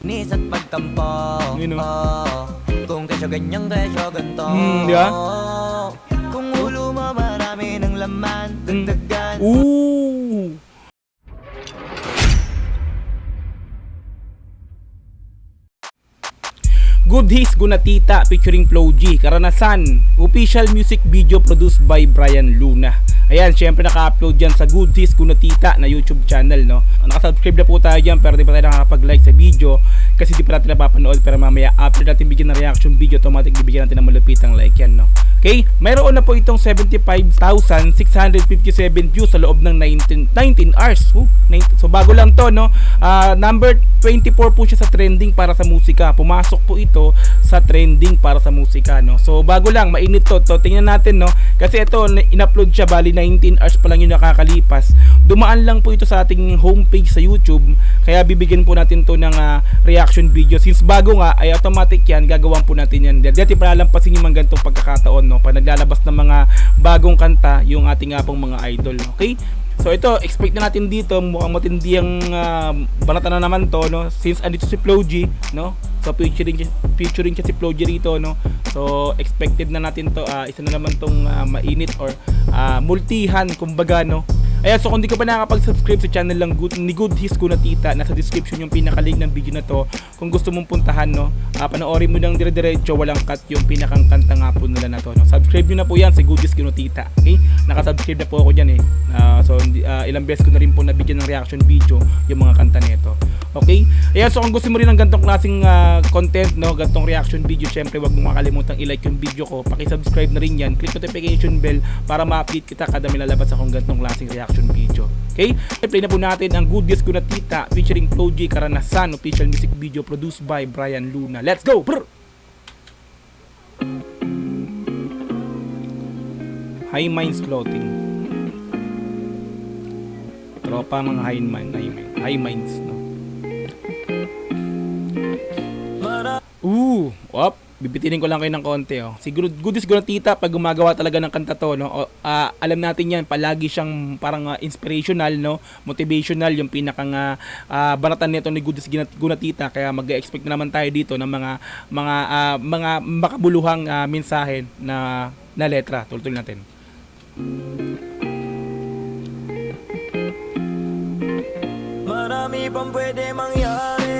Nis at pagtampo, Yun, no? kung kesyo ganyang kesyo ganto, Di ba? kung ulo mo marami ng laman, dagdagan. Ooh! Good His Gunatita featuring Flo G, Karanasan, official music video produced by Brian Luna. Ayan, syempre naka-upload yan sa Good His Gunatita na YouTube channel, no? Naka-subscribe na po tayo dyan, pero di pa tayo nakakapag-like sa video kasi di pa natin napapanood. Pero mamaya, after natin bigyan ng reaction video, automatic bibigyan natin ng malupitang like yan, no? Okay, mayroon na po itong 75,657 views sa loob ng 19 hours. So bago lang to, no? Number 24 po siya sa trending para sa musika. Pumasok po ito sa trending para sa musika, no? So bago lang, mainit to. So tingnan natin, no? Kasi ito, in-upload siya, bali 19 hours pa lang yung nakakalipas. Dumaan lang po ito sa ating homepage sa YouTube. Kaya bibigyan po natin to ng reaction video. Since bago nga, ay automatic yan, gagawan po natin yan. Dati palalampasin yung mga ganitong pagkakataon, no? Pag naglalabas ng mga bagong kanta yung ating nga pong mga idol, okay? So ito, expect na natin dito, mukhang matindi ang banata na naman to, no? Since andito si Flo G, no? So featuring siya si Flo G rito, no? So expected na natin to, isa na naman tong mainit or multihan kumbaga, no? Ayan, so kung di ka pa nakakapag-subscribe sa channel lang ni Good His Gunatita, nasa description yung pinaka-link ng video na to. Kung gusto mong puntahan, no, panoorin mo ng dire-diretso, walang cut yung pinakang kanta nga po nila na to, no. Subscribe nyo na po yan sa Good His Gunatita, okay? Nakasubscribe na po ako dyan, eh. So ilang beses ko na rin po nabigyan ng reaction video yung mga kanta nito. Okay? Ayan, so kung gusto mo rin ng gantong klaseng content, no, gantong reaction video, syempre wag mo makalimutang i-like yung video ko, paki-subscribe na rin yan, click notification bell para ma-update kita kada may lalabas akong gantong klaseng reaction video. Okay? Play na po natin ang Good His Gunatita featuring Flo G, Karanasan, official music video produced by Brian Luna. Let's go! Brr! High Minds Clothing. Tropa mga high minds, no? Bibitinin ko lang kayo ng konti, oh. Siguro Good His Gunatita pag gumagawa talaga ng kanta to, no? Alam natin yan, palagi siyang parang inspirational, no? Motivational yung pinakang banatan nito ni Good His Gunatita, kaya mag-expect na naman tayo dito ng mga makabuluhang mensahe na letra. Tuloy natin. Marami pang pwede mangyari,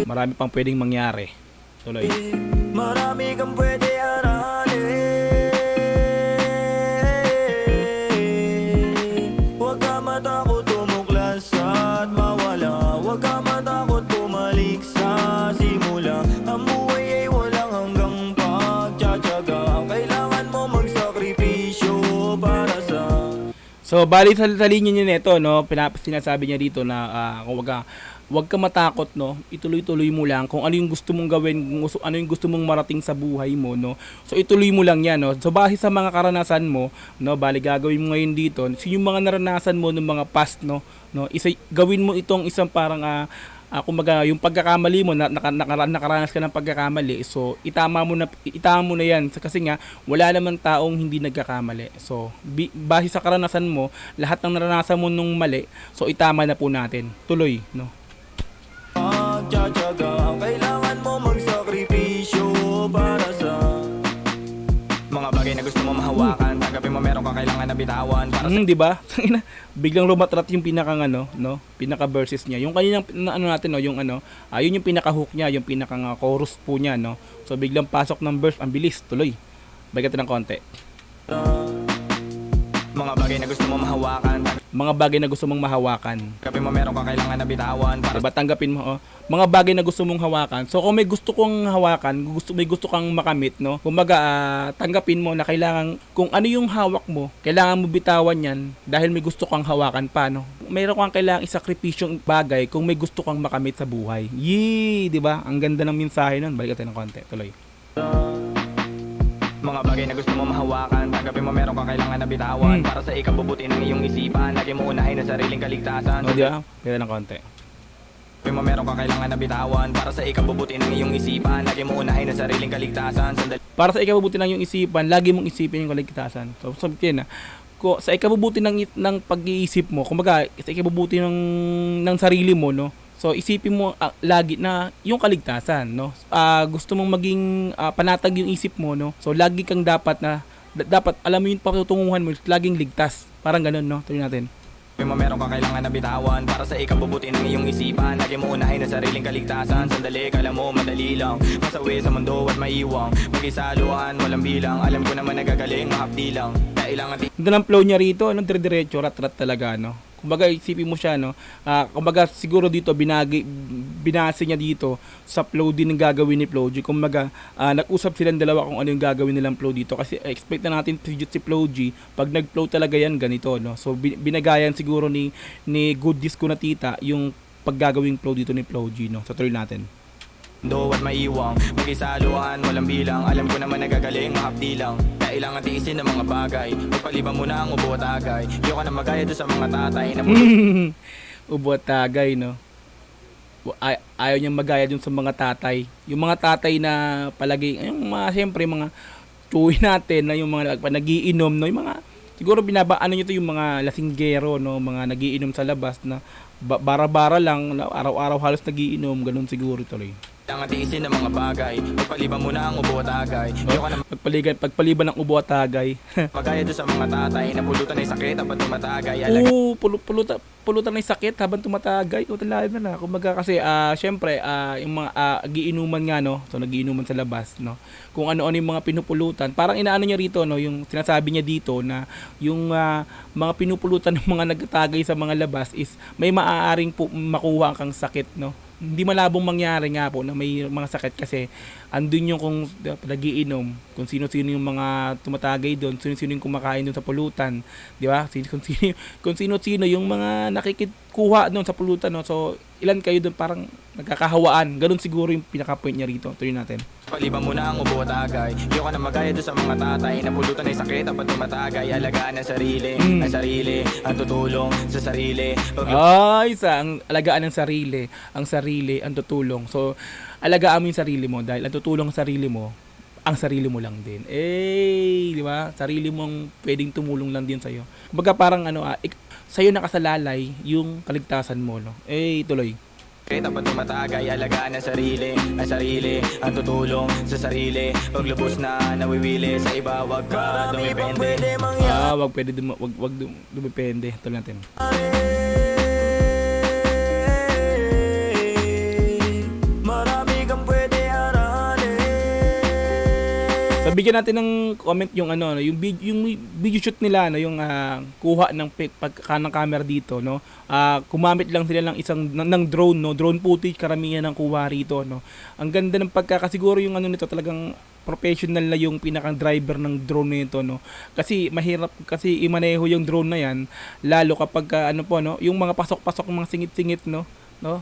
marami pang pwedeng mangyari. Tuloy. marami kang pwede aralin. Huwag ka matakot tumuklas at mawala, huwag ka matakot bumalik sa simula. Ang buhay ay walang hanggang pagtsatsaga, ang kailangan mo magsakripisyo para sa... So bali sa linya niya nito, no, sinasabi niya dito na kung wag ka matakot, no, ituloy-tuloy mo lang kung ano yung gusto mong gawin, kung ano yung gusto mong marating sa buhay mo, no. So ituloy mo lang yan, no. So base sa mga karanasan mo, no, bali gagawin mo ngayon dito, so yung mga naranasan mo ng mga past, no, gawin mo itong isang parang kumbaga yung pagkakamali mo, nakaranas ka ng pagkakamali, so itama mo na yan, kasi nga wala namang taong hindi nagkakamali. So base sa karanasan mo, lahat ng naranasan mo nung mali, so itama na po natin. Tuloy, no. Pagtsatsaga, ang kailangan mo magsakripisyo para sa mga bagay na gusto mo mahawakan. Tanggapin mo meron kang kailangan na bitawan para sa... Di ba? Biglang lumatrat yung pinakang no, pinaka verses niya. Yung kaninang natin, no, yung yun yung pinaka hook niya, yung pinakang chorus po niya, no. So biglang pasok ng verse, ang bilis, tuloy. Bagay ng konti. Mga bagay na gusto mo mahawakan. Mga bagay na gusto mong mahawakan. Tanggapin mo meron kang kailangan na bitawan para diba, tanggapin mo, oh. Mga bagay na gusto mong hawakan. So kung may gusto kong hawakan, may gusto kang makamit, no, kumbaga tanggapin mo na kailangan, kung ano yung hawak mo, kailangan mo bitawan yan dahil may gusto kang hawakan pa, no. Mayroon kang kailangang isakripisyong bagay kung may gusto kang makamit sa buhay. Yee, di ba? Ang ganda ng mensahe nun. Balik natin ng konti. Tuloy. mga bagay na gusto mo mahawakan. Tanggapin mo meron kang kailangan na bitawan para sa ikabubuti ng iyong isipan. Lagi mo unahin ang sariling kaligtasan. O diba? Kaya ng konti. Tanggapin mo meron kang kailangan na bitawan para sa ikabubuti ng iyong isipan. Lagi mo unahin ang sariling kaligtasan. Para sa ikabubuti ng iyong isipan, lagi mong isipin yung kaligtasan. So sabihin na, sa ikabubuti ng pag-iisip mo, kumbaga sa ikabubuti ng sarili mo, no. So isipin mo lagi na yung kaligtasan, no. Gusto mong maging panatag yung isip mo, no. So lagi kang dapat dapat alam mo yung patutunguhan mo, laging ligtas. Parang ganun, no. Tuloy natin. May meron ka kailangan na bitawan para sa ikabubuti ng iyong isipan. Lagi mo unahin ang sariling kaligtasan. Sandali, kala mo madali lang masawi sa mundo at maiwang mag-isaluhan, walang bilang. Alam ko naman nagagaling, mahapdi lang. Kailangan Ganda ng flow niya rito, ano, dire-diretso, rat-rat talaga, no. Kumbaga isipin mo siya, no. Kumbaga siguro dito binase niya dito sa flow din ng gagawin ni Flow G. Kumbaga nag-usap silang dalawa kung ano yung gagawin nilang flow dito kasi expect na natin si Flow G pag nag-flow talaga yan ganito, no. So binagayan siguro ni Good Disco na Tita yung paggagawing flow dito ni Flow G, no. So tuloy natin. do at maiwang mag-isaluhan, walang bilang. Alam ko naman nagagaling, mahapdi lang. Kailangan tiisin ng mga bagay. Pagpaliban mo na ang ubo at agay. Di ka na magaya doon sa mga tatay na ubo at tagay, no. Ayaw niyang magaya dun sa mga tatay. Yung mga tatay na palagi, yung mga siyempre mga tuwi natin na yung mga nagiinom, no, yung mga siguro ano nyo to yung mga lasinggero, no, mga nagiinom sa labas na bara-bara lang, araw-araw halos nagiinom, ganun siguro tuloy. Kailangan tiisin ng mga bagay. Pagpaliban mo na ang ubo at agay. Di ka na Pagpaliban ng ubo at tagay. magaya doon sa mga tatay na pulutan ay sakit habang tumatagay. Oo, pulutan ng sakit habang tumatagay. O talaga na. Kumbaga kasi syempre yung mga giinuman nga, no. So nagiinuman sa labas, no. Kung ano-ano yung mga pinupulutan. Parang inaano niya rito, no, yung sinasabi niya dito na yung mga pinupulutan ng mga nagtatagay sa mga labas is may maaaring makuha kang sakit, no. Hindi malabong mangyari nga po na may mga sakit kasi andun yung kung nagiinom, kung sino-sino yung mga tumatagay doon, sino-sino yung kumakain doon sa pulutan, di ba? Kung sino-sino yung mga nakikikuha doon sa pulutan, no? So ilan kayo doon parang nagkakahawaan. Ganun siguro yung pinaka-point niya rito. Tuloy natin. Paliban mo na ang ubo at agay. Di ka na magaya doon sa mga tatay na pulutan ay sakit habang tumatagay. Alagaan ang sarili, ang sarili, ang tutulong sa sarili. Ang alagaan ng sarili, ang tutulong. So, alagaan mo yung sarili mo dahil ang tutulong sa sarili mo, ang sarili mo lang din. Di ba? Sarili mo ang pwedeng tumulong lang din sa'yo. Kumbaga parang sa'yo nakasalalay yung kaligtasan mo, no? Tuloy. Kahit habang tumatagay, alagaan ang sarili, ang tutulong sa sarili. Pag lubos na nawiwili sa iba, wag ka dumipende. Wag dumipende. Tuloy natin. Bigyan natin ng comment yung yung video shoot nila, no, yung kuha ng camera dito, no. Gumamit lang sila ng drone, no, drone footage karamihan ng kuha rito, no. Ang ganda ng pagkakasiguro yung nito talagang professional na yung pinakang driver ng drone nito, no. Kasi mahirap kasi imaneho yung drone na yan lalo kapag no, yung mga pasok-pasok, mga singit-singit, no.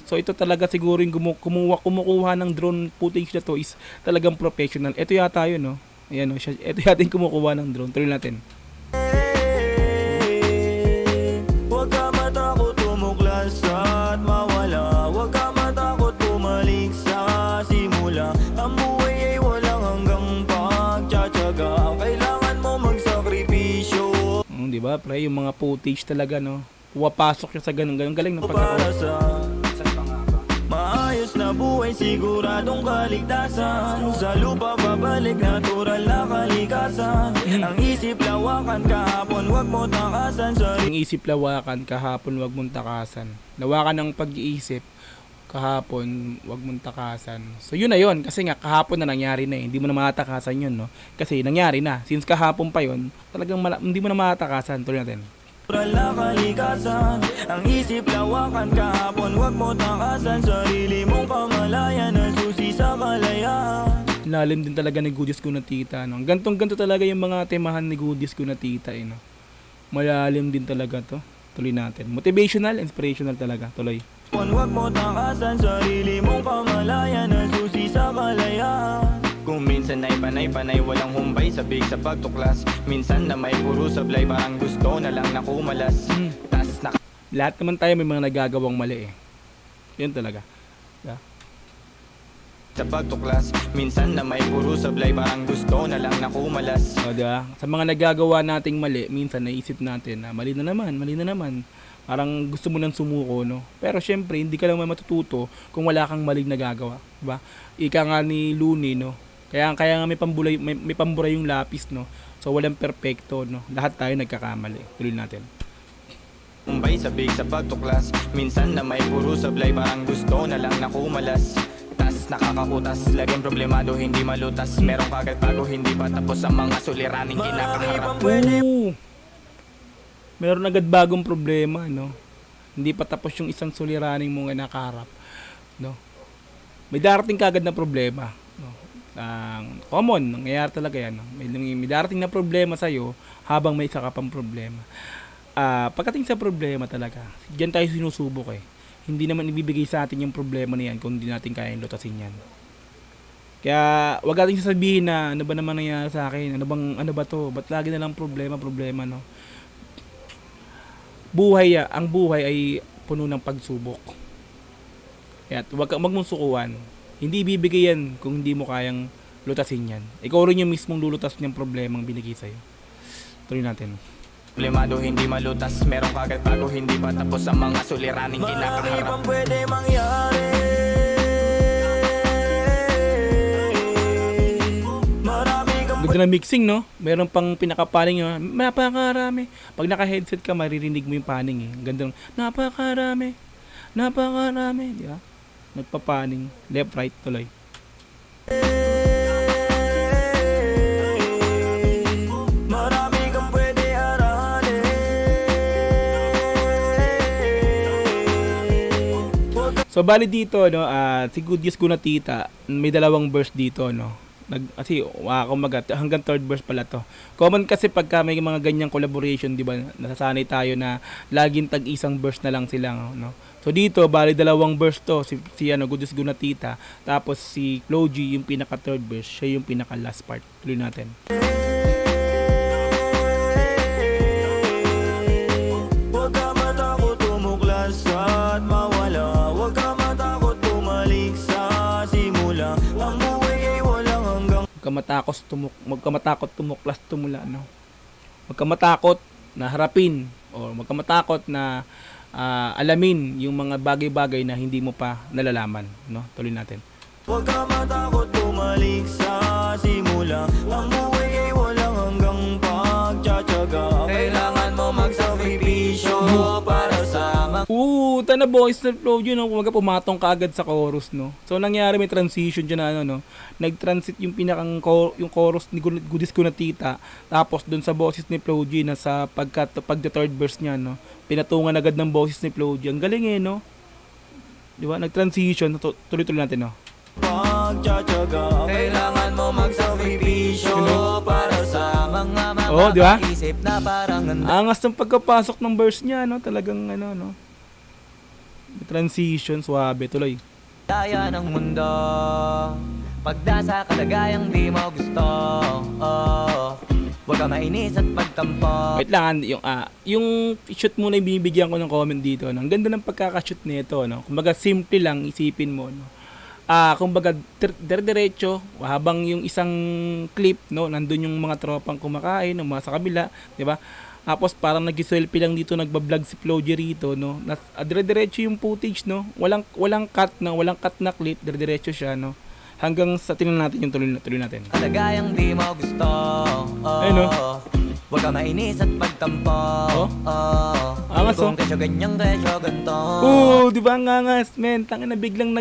So ito talaga siguro yung kumukuha ng drone footage na to is talagang professional. Ito yata yun, no. Ayan, no, ito yata yung kumukuha ng drone. Tuloy natin. Huwag ka matakot tumuklas at mawala. Huwag ka matakot bumalik sa simula. Ang buhay ay walang hanggang pagtsatsaga. Kailangan mo magsakripisyo. Diba, pre? Yung mga footage talaga, no? Pumapasok siya sa ganun. Galing ng pagkakawa. Maayos na buhay, siguradong kaligtasan. Sa lupa babalik, natural na kalikasan. Ang isip lawakan kahapon, wag mo takasan. Ang isip lawakan kahapon, wag mong takasan. Lawakan ng pag-iisip kahapon, wag mong takasan. So yun na yun, kasi nga kahapon na nangyari na hindi mo na matakasan yun, no? Kasi nangyari na, since kahapon pa yun, talagang hindi mo na matakasan. Tuloy natin. Natural na kalikasan. Ang isip lawakan kahapon, wag mo takasan. Sarili mong kamalayan na susi sa kalayaan. Lalim din talaga ni Good Disco na Tita, no? Gantong-ganto talaga yung mga temahan ni Good Disco na Tita, no? Malalim din talaga to. Tuloy natin. Motivational, inspirational talaga. Tuloy. Wag mo takasan. Sarili mong kamalayan na susi sa kalayaan. Kung minsan ay panay-panay, walang humbay sabik sa pagtuklas. Minsan na may puro sablay, parang gusto na lang na kumalas. Lahat naman tayo may mga nagagawang mali, eh. Yun talaga. Yeah. Sa pagtuklas, minsan na may puro sablay, parang gusto na lang na kumalas. O, diba? Sa mga nagagawa nating mali, minsan naisip natin na mali na naman, mali na naman. Parang gusto mo nang sumuko, no? Pero syempre, hindi ka lang matututo kung wala kang maling nagagawa, diba? Ika nga ni Looney, no? Kaya nga may pambulay, may pambura yung lapis, no? So walang perpekto, no? Lahat tayo nagkakamali. Tuloy natin. Umbay sabik sa pagtuklas, minsan na may puro sablay, parang gusto na lang na kumalas. Tas nakakakutas, laging problemado, hindi malutas. Merong kagad bago, hindi pa tapos ang mga suliraning kinakaharap. Oo. Meron agad bagong problema, no? Hindi pa tapos yung isang suliraning mong nakaharap, no? May darating kagad na problema, no? Common, nangyayari talaga yan, no? May darating na problema sa'yo habang may isa ka pang problema. Pagdating sa problema talaga, diyan tayo sinusubok eh. Hindi naman ibibigay sa atin yung problema na yan kung hindi natin kayang lutasin yan. Kaya wag nating sasabihin na ano ba naman nangyayari sa akin, ano ba to, ba't lagi na lang problema, no? Ang buhay ay puno ng pagsubok. Kaya wag mong sukuan. Hindi ibibigay yan kung hindi mo kayang lutasin yan. Ikaw rin yung mismong lulutas ng problemang binigay sa'yo. Tuloy natin. Problemado, hindi malutas. Merong kagad bago, hindi pa tapos ang mga suliraning kinakaharap. Marami pang pwede mangyari. Ganda na mixing, no? Meron pang pinaka-panning yun. Napakarami. Pag naka-headset ka, maririnig mo yung panning eh. Ganda ng napakarami. Di ba? Nagpapaning. Left, right, tuloy. Marami kang pwede aralin. So, bali dito, no? Si Good News Kuna Tita, may dalawang verse dito, no? Kasi kumaga hanggang third verse pala to. Common kasi pagka may mga ganyang collaboration, di ba, nasasanay tayo na laging tag-isang verse na lang sila, no? So dito bali dalawang verse to, si Good News Kuna Tita, tapos si Flo G yung pinaka third verse, siya yung pinaka last part. Tuloy natin. Huwag ka matakot tumuklas at mawala. Huwag ka matakot bumalik sa simula. Ang buhay ay walang hanggang. Huwag ka matakot tumuklas tumula, no? Huwag ka matakot na harapin o huwag ka matakot na alamin yung mga bagay-bagay na hindi mo pa nalalaman, no? Tuloy natin. Huwag ka matakot bumalik sa simula. Ang buhay ay walang hanggang pagtsatsaga. Kailangan mo magsakripisyo para sa mga Tana boys na flow yun, no? Kumaga pumatong ka agad sa chorus, no? So nangyari may transition dyan na ano, no? Nag-transit yung yung chorus ni Good News Kuna Tita, tapos dun sa boses ni Flo G na sa pag third verse niya, no? Pinatungan agad ng boses ni Flo G. Ang galing eh, no? Di ba? Nag-transition, tuloy-tuloy natin, no? pagtsatsaga. Kailangan mo magsakripisyo para sa mga di ba? isip na parang Angas ng pagkapasok ng verse niya, no? Talagang ano, no? Transition, suabe, tuloy. daya ng mundo. Pag nasa kalagayang di mo gusto, huwag ka mainis at pagtampo. Wait lang, yung shoot muna yung binibigyan ko ng comment dito, no? Ang ganda ng pagkakashoot nito, no? Kumbaga simple lang, isipin mo, no? Kumbaga diretso habang yung isang clip, no, nandun yung mga tropang kumakain, no, mga sa kabila, 'di ba? Tapos parang nag-selfie lang dito, nagba-vlog si Flo G rito, no. Diretso yung footage, no. Walang cut na clip, diretso siya, no. Hanggang sa tingnan natin yung tuloy natin. Kalagayang di mo gusto. Ayun, no. Huwag ka mainis at pagtampo. Angas, Kung kesyo ganyang kesyo ganto. Di ba ang angas, men? Tangina biglang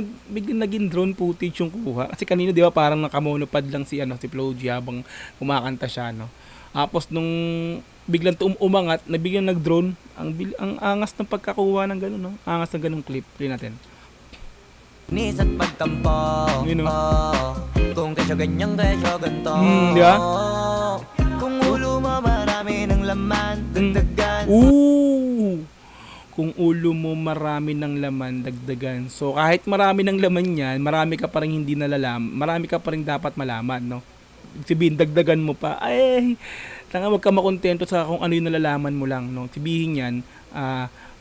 naging drone footage yung kuha. Kasi kanina, di ba, parang nakamonopod lang si Flo G habang kumakanta siya, no. Tapos nung biglang umangat, biglang nag-drone, ang angas ng pagkakuha ng gano'n, no. Angas ng ganung clip. Play natin. Nis at pagtampo. Yun, no. Kung kesyo ganyang kesyo ganto. Di ba? Kung ulo mo marami ng laman, dagdagan. Kung ulo mo marami ng laman, dagdagan. So kahit marami ng laman yan, marami ka pa rin hindi nalalaman, marami ka pa rin dapat malaman, no? Sabihin, dagdagan mo pa. Ay, tanga, wag ka makontento sa kung ano yung nalalaman mo lang, no? Sabihin yan,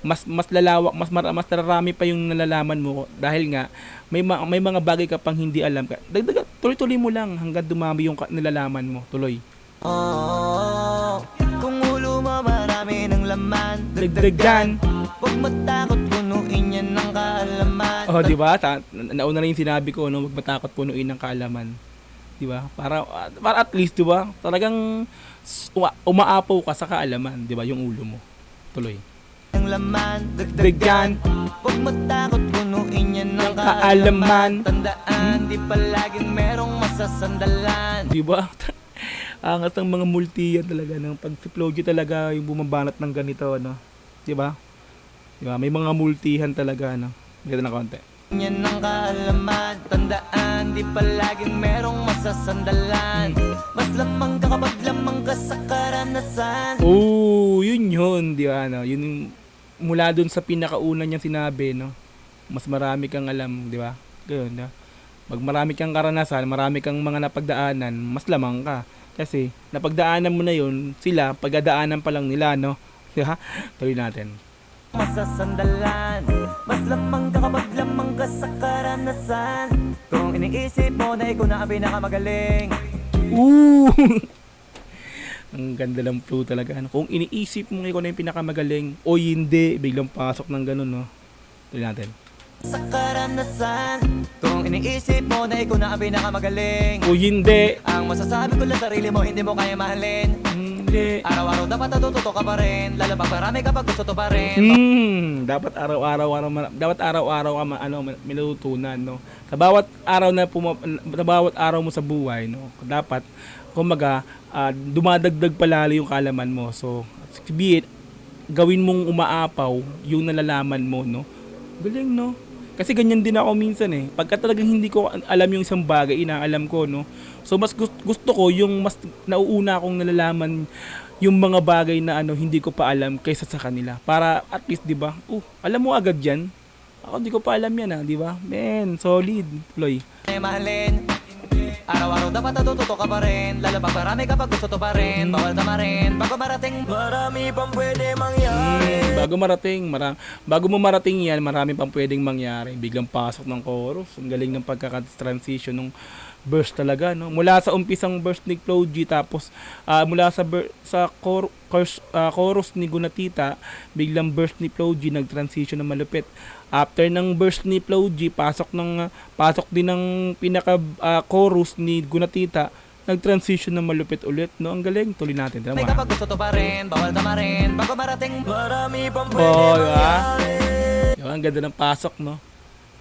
mas lalawak, mas nararami pa yung nalalaman mo dahil nga may mga bagay ka pang hindi alam ka. Dagdag tuloy-tuloy mo lang hanggang dumami yung nalalaman mo. Tuloy. Oh, kung ulo mo marami ng laman, Dagdagan. Huwag matakot, punuin yan ng kaalaman. Oh, di ba? Nauna na yung sinabi ko, no, wag matakot punuin ng kaalaman. Di ba? Para at least, di ba? Talagang umaapaw ka sa kaalaman, di ba? Yung ulo mo. Tuloy. Ng laman, Dagdagan. Huwag matakot, punuin yan ng kaalaman. Tandaan, di palaging merong masasandalan. Di ba? Angas ng mga multiyan talaga ng pag flow talaga yung bumabanat ng ganito, ano. Di ba? Di ba? May mga multihan talaga, ano. Ganda na konti. Yan ang kaalaman, tandaan, di palaging merong masasandalan. Mas lamang ka kapag lamang ka sa karanasan. Oh, yun, di ba, ano. Yun yung mula dun sa pinakauna niyang sinabi, no. Mas marami kang alam, di ba? Ganoon, no? Pag marami kang karanasan, marami kang mga napagdaanan, mas lamang ka. Kasi napagdaanan mo na yun, sila pagdadaanan pa lang nila, no? Diba? Tuloy natin. Masasandalan, mas lamang ka kapag lamang ka sa karanasan. Kung iniisip mo na ikaw na ang pinakamagaling. Ooh! Ang ganda ng flow talaga. Ano? Kung iniisip mo ikaw na yung pinakamagaling o hindi, biglang pasok ng ganun, no? Tuloy natin. Sa karanasan, kung iniisip mo na ikaw na ang pinakamagaling. O hindi. Ang masasabi ko lang sarili mo, hindi mo kaya mahalin. Hindi. Araw-araw dapat natututo ka pa rin. Lalo pag marami kapag gusto to pa rin. Dapat araw-araw ka minutunan, no. Sa bawat araw sa bawat araw mo sa buhay, no. Dapat kumaga dumadagdag palalo yung kaalaman mo. So, be it, gawin mong umaapaw yung nalalaman mo, no. Galing, no. Kasi ganyan din ako minsan eh. Pagka talagang hindi ko alam yung isang bagay, inaalam ko, no. So mas gusto ko yung mas nauuna akong nalalaman yung mga bagay na hindi ko pa alam kaysa sa kanila. Para at least, 'di ba? Alam mo agad 'yan. Ako hindi ko pa alam 'yan, 'di ba? Men, solid, Ploy. Mahalin. Araw-araw dapat natututo ka pa rin. Lalo pag marami kapag gusto to pa rin. Bawal tamarin bago marating. Marami pang pwede mangyari. Bago mo marating yan, marami pang pwedeng mangyari. Biglang pasok ng chorus. Ang galing ng pagka-transition ng verse talaga, no? Mula sa umpisang verse ni Flo G, tapos mula sa chorus ni Gunatita, biglang verse ni Flo G, nag-transition na malupit. After ng verse ni Flo G, pasok din ng pinaka chorus ni Gunatita, nag-transition na malupit ulit, no? Ang galing. Tuloy natin. Tama. Kapag gusto to pa rin, bawal tamarin bago marating. Marami pang pwede mangyari. Diba? Ang ganda ng pasok, no?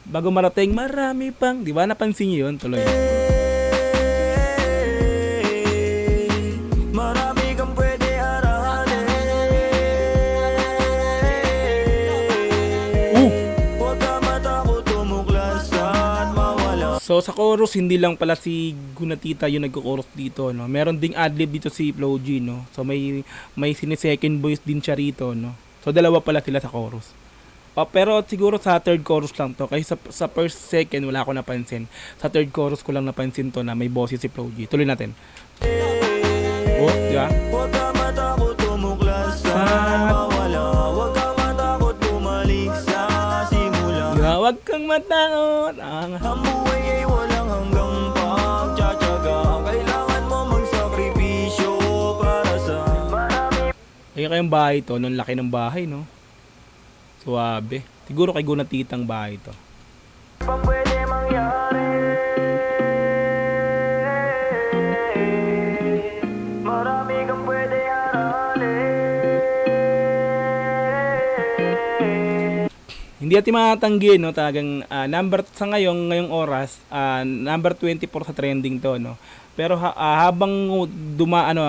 Bago marating, marami pang, di ba? Napansin niyo yun? Tuloy. Marami kang pwede aralin. Huwag ka matakot tumuklas at mawala. So sa chorus, hindi lang pala si Gunatita yung nagko-chorus dito, no? Meron ding adlib dito si Flo G, no? So may sine-second voice din siya rito, no? So dalawa pala sila sa chorus. Pero siguro sa third chorus lang to. Kasi sa first, second, wala ako napansin. Sa third chorus ko lang napansin to na may boses si Flo G. Tuloy natin. Di ba? Huwag ka matakot tumuklas at mawala. Huwag ka matakot bumalik sa simula. Huwag kang matakot. Ang buhay ay walang hanggang pagtsatsaga. Kailangan mo magsakripisyo para sa marami. Ayun kayong bahay to. Nung laki ng bahay, no? Suwabe. Siguro kay Gunatitang bahay to. Pang pwede mangyari. Marami kang pwede aralin. Hindi natin matanggi, no? Talagang number sa ngayong oras, number 24 sa trending to, no? Pero habang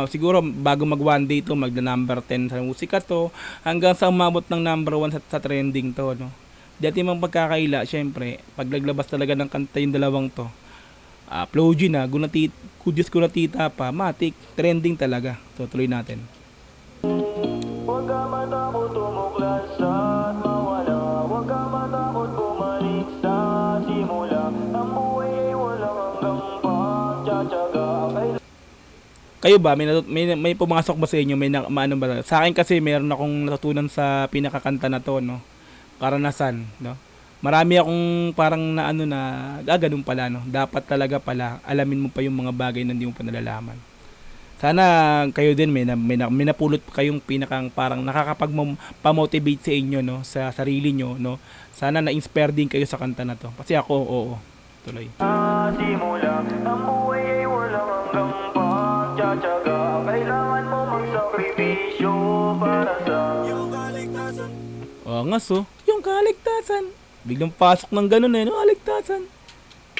siguro bago mag one day to, magna number 10 sa musika to, hanggang sa umabot ng number 1 sa trending to, no. Dati mang pagkakaila, syempre, pag naglabas talaga ng kanta yung dalawang to, Flo G na, Gunatita pa, matik, trending talaga. So tuloy natin. Huwag ka matakot tumuklas at mawala. Huwag ka matakot bumalik sa simula. Ang buhay ay walang hanggang pagtsatsaga. Kayo ba, may pumasok ba sa inyo, maano ba? Sa akin kasi meron akong natutunan sa pinakakanta na to, no? Karanasan, no? Marami akong parang na ano na, ganun pala, no? Dapat talaga pala, alamin mo pa yung mga bagay na hindi mo pa nalalaman. Sana kayo din may napulot pa kayong pinakang parang nakakapag-motivate sa inyo, no? Sa sarili nyo, no? Sana na-inspire din kayo sa kanta na to. Kasi ako, oo. Tuloy. Simula, ang buhay ay walang hanggang pagtsatsaga. Kailangan mo magsakripisyo para sa iyong kaligtasan. Oo nga so, yung kaligtasan. Biglang pasok ng ganun no? Kaligtasan.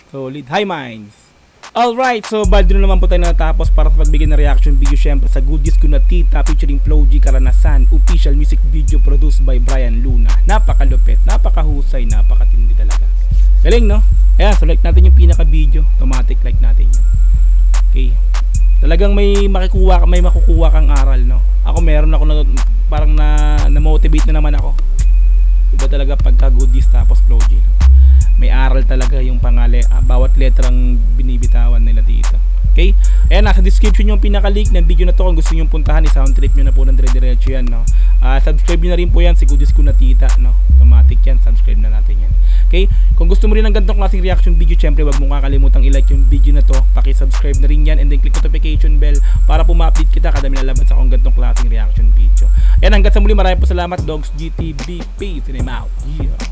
Solid. Hi minds. Alright, so bad na naman po tayo natapos para sa pagbigay ng reaction video syempre sa Goodies Ko na Tita featuring Flo G Karanasan, official music video produced by Brian Luna. Napakalupit, napakahusay, napakatindi talaga. Galing no? Ayan, so like natin yung pinaka-video. Automatic like natin yan. Okay. Talagang may makukuha kang aral, no? Ako meron ako parang na-motivate na naman ako. Iba talaga pagka goodies tapos Flo G. May aral talaga yung bawat letrang binibitawan nila dito. Okay? Ayan, nasa description yung pinaka-link ng video na to. Kung gusto nyo puntahan, i-sound trip nyo na po ng dire-diretso yan, no? Subscribe nyo na rin po yan, si Goodies Ko na Tita, no? Automatic yan, subscribe na natin yan. Okay? Kung gusto mo rin ng ganitong klaseng reaction video, syempre wag mong kakalimutang i-like yung video na to. Paki-subscribe na rin yan and then click notification bell para po ma-update kita kada minalabas akong ganitong klaseng reaction video. Ayan, hanggang sa muli, maraming po salamat, Dogs GTV. Peace and I'm out. Yeah.